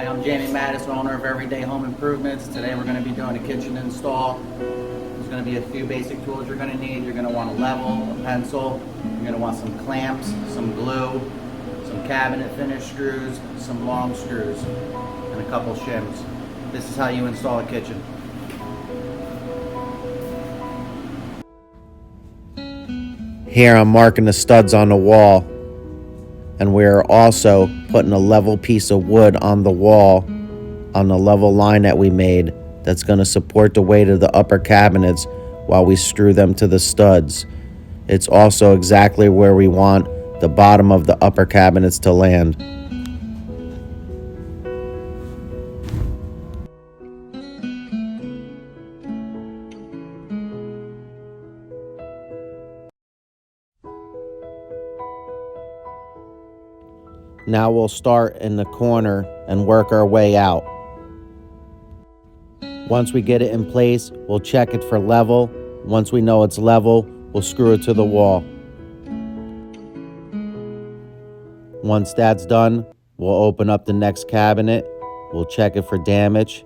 Hi, I'm Jamie Madison, owner of Everyday Home Improvements. Today we're going to be doing a kitchen install. There's going to be a few basic tools you're going to need. You're going to want a level, a pencil, you're going to want some clamps, some glue, some cabinet finish screws, some long screws, and a couple shims. This is how you install a kitchen. Here I'm marking the studs on the wall, and we're also putting a level piece of wood on the wall on the level line that we made that's going to support the weight of the upper cabinets while we screw them to the studs. It's also exactly where we want the bottom of the upper cabinets to land. Now we'll start in the corner and work our way out. Once we get it in place, we'll check it for level. Once we know it's level, we'll screw it to the wall. Once that's done, we'll open up the next cabinet. We'll check it for damage.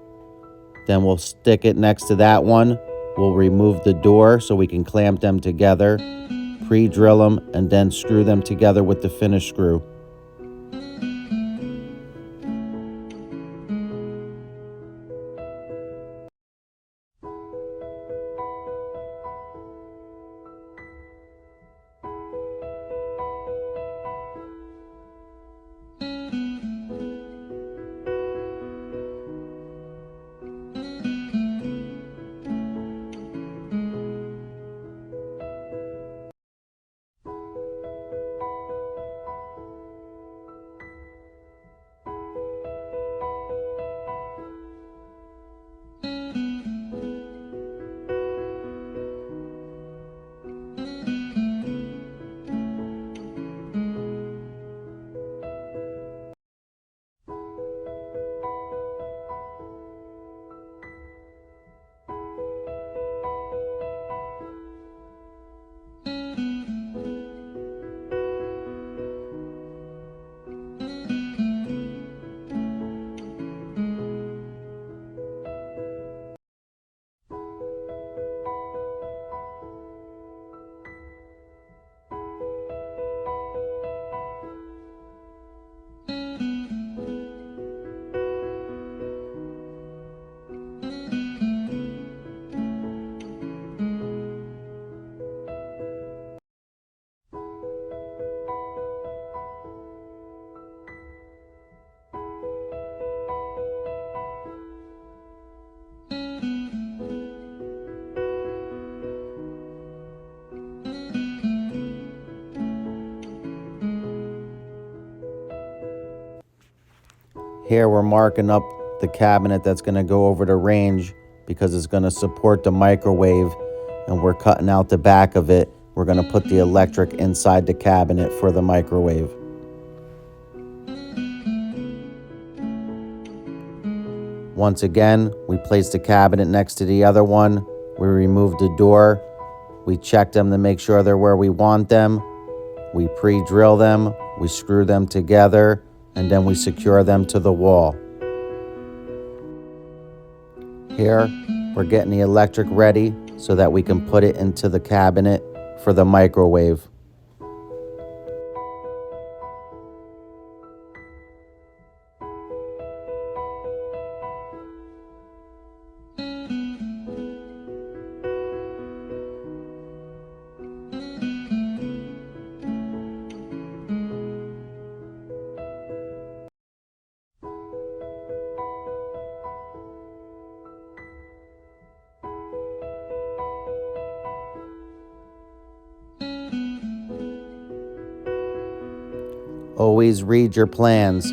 Then we'll stick it next to that one. We'll remove the door so we can clamp them together, pre-drill them, and then screw them together with the finish screw. Here we're marking up the cabinet that's going to go over the range because it's going to support the microwave, and we're cutting out the back of it. We're going to put the electric inside the cabinet for the microwave. Once again, we place the cabinet next to the other one. We remove the door. We check them to make sure they're where we want them. We pre-drill them. We screw them together, and then we secure them to the wall. Here, we're getting the electric ready so that we can put it into the cabinet for the microwave. Always read your plans.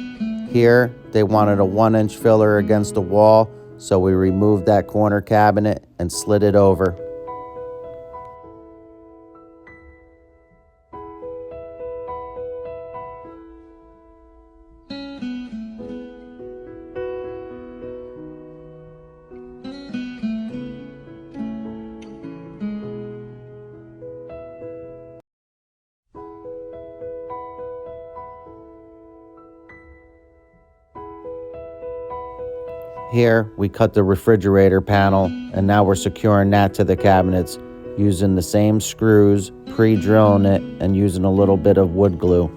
Here, they wanted a 1-inch filler against the wall, so we removed that corner cabinet and slid it over. Here, we cut the refrigerator panel, and now we're securing that to the cabinets using the same screws, pre-drilling it, and using a little bit of wood glue.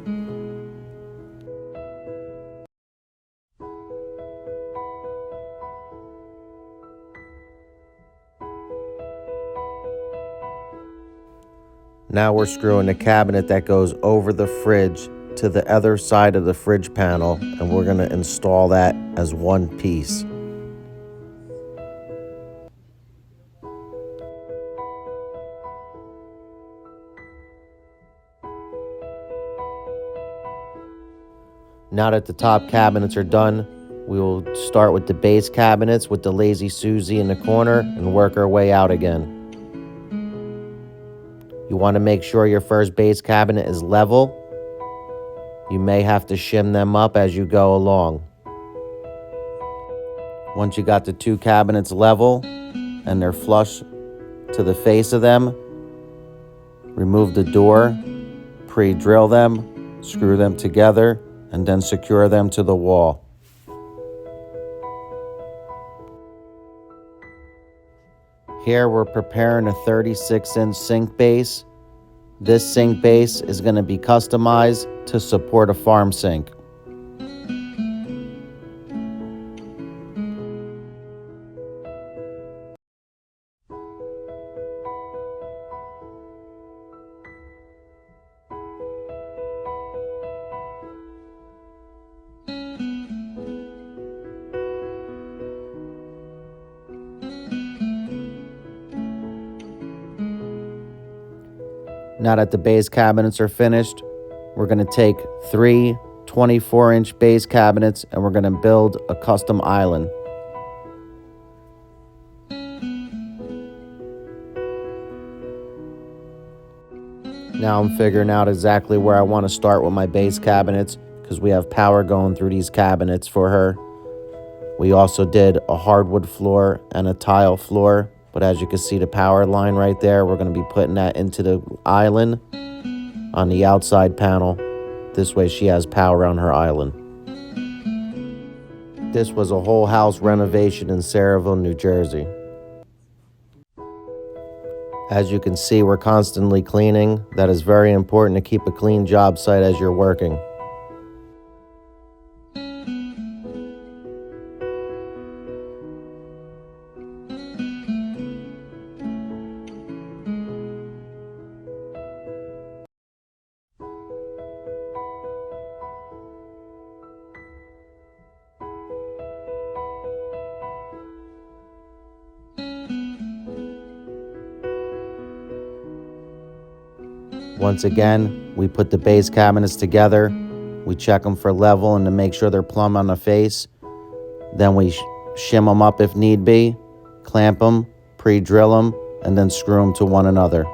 Now we're screwing the cabinet that goes over the fridge to the other side of the fridge panel, and we're going to install that as one piece. Now that the top cabinets are done, we will start with the base cabinets with the Lazy Susie in the corner and work our way out again. You want to make sure your first base cabinet is level. You may have to shim them up as you go along. Once you got the two cabinets level and they're flush to the face of them, remove the door, pre-drill them, screw them together, and then secure them to the wall. Here we're preparing a 36-inch sink base. This sink base is going to be customized to support a farm sink. Now that the base cabinets are finished, we're going to take three 24-inch base cabinets and we're going to build a custom island. Now I'm figuring out exactly where I want to start with my base cabinets because we have power going through these cabinets for her. We also did a hardwood floor and a tile floor. But as you can see the power line right there, we're going to be putting that into the island on the outside panel. This way she has power on her island. This was a whole house renovation in Saraville, New Jersey. As you can see, we're constantly cleaning. That is very important to keep a clean job site as you're working. Once again, we put the base cabinets together. We check them for level and to make sure they're plumb on the face. Then we shim them up if need be, clamp them, pre-drill them, and then screw them to one another.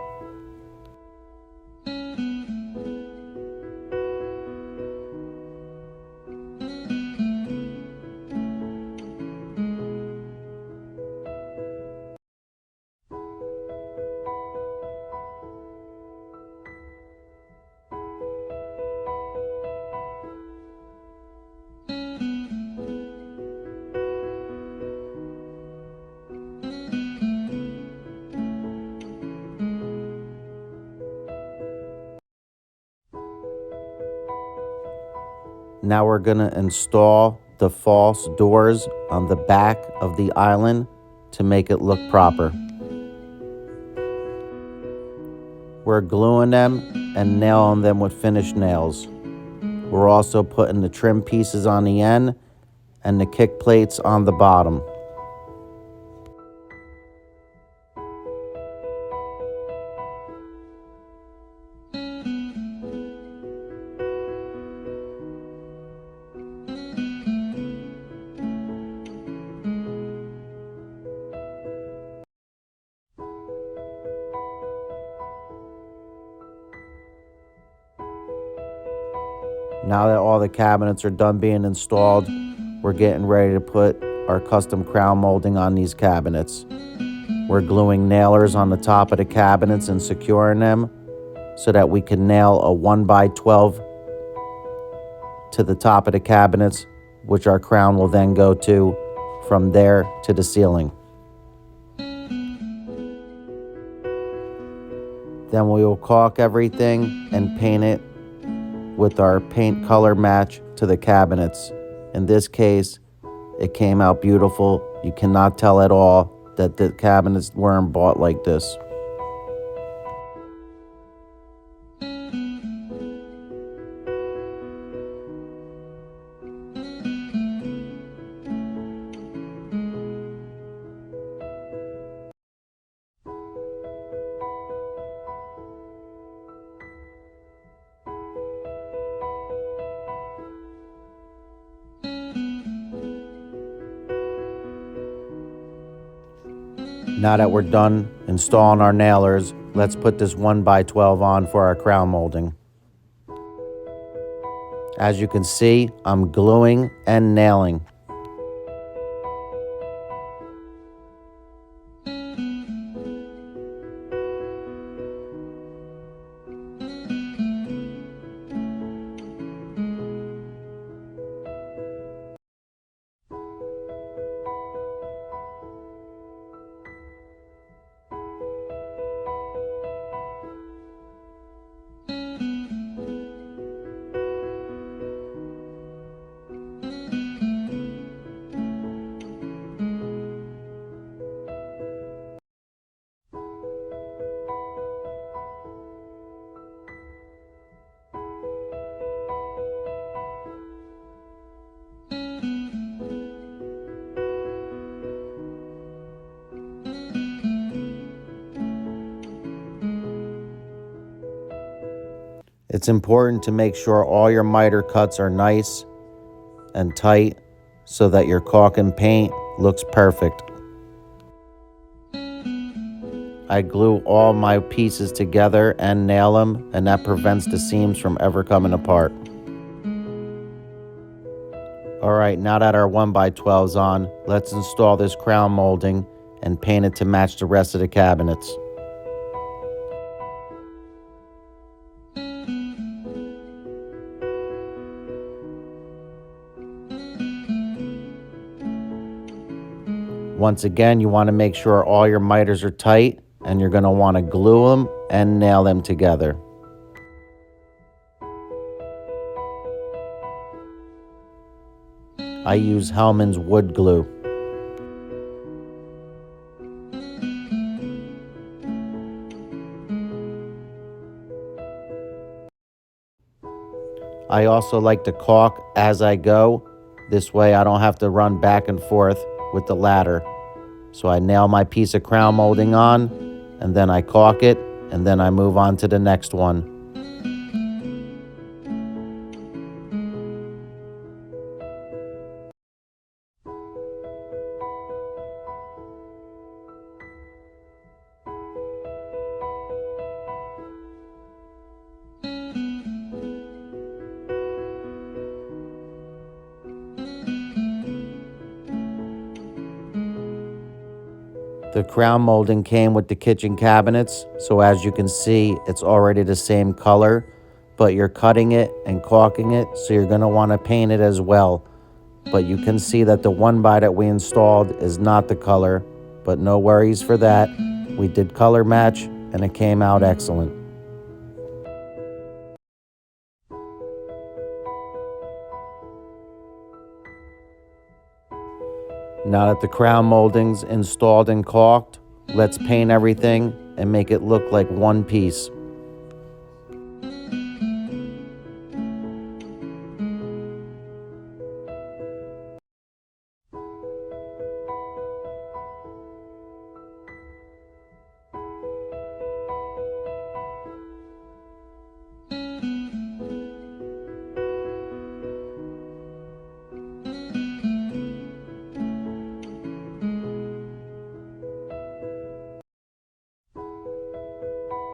Now we're going to install the false doors on the back of the island to make it look proper. We're gluing them and nailing them with finished nails. We're also putting the trim pieces on the end and the kick plates on the bottom. Now that all the cabinets are done being installed, we're getting ready to put our custom crown molding on these cabinets. We're gluing nailers on the top of the cabinets and securing them so that we can nail a 1x12 to the top of the cabinets, which our crown will then go to from there to the ceiling. Then we will caulk everything and paint it with our paint color match to the cabinets. In this case, it came out beautiful. You cannot tell at all that the cabinets weren't bought like this. Now that we're done installing our nailers, let's put this 1x12 on for our crown molding. As you can see, I'm gluing and nailing. It's important to make sure all your miter cuts are nice and tight so that your caulk and paint looks perfect. I glue all my pieces together and nail them, and that prevents the seams from ever coming apart. Alright, now that our 1x12's on, let's install this crown molding and paint it to match the rest of the cabinets. Once again, you want to make sure all your miters are tight, and you're going to want to glue them and nail them together. I use Hellman's wood glue. I also like to caulk as I go. This way I don't have to run back and forth with the ladder. So I nail my piece of crown molding on, and then I caulk it, and then I move on to the next one. The crown molding came with the kitchen cabinets, so as you can see, it's already the same color, but you're cutting it and caulking it, so you're going to want to paint it as well. But you can see that the 1x that we installed is not the color, but no worries for that. We did color match, and it came out excellent. Now that the crown molding's installed and caulked, let's paint everything and make it look like one piece.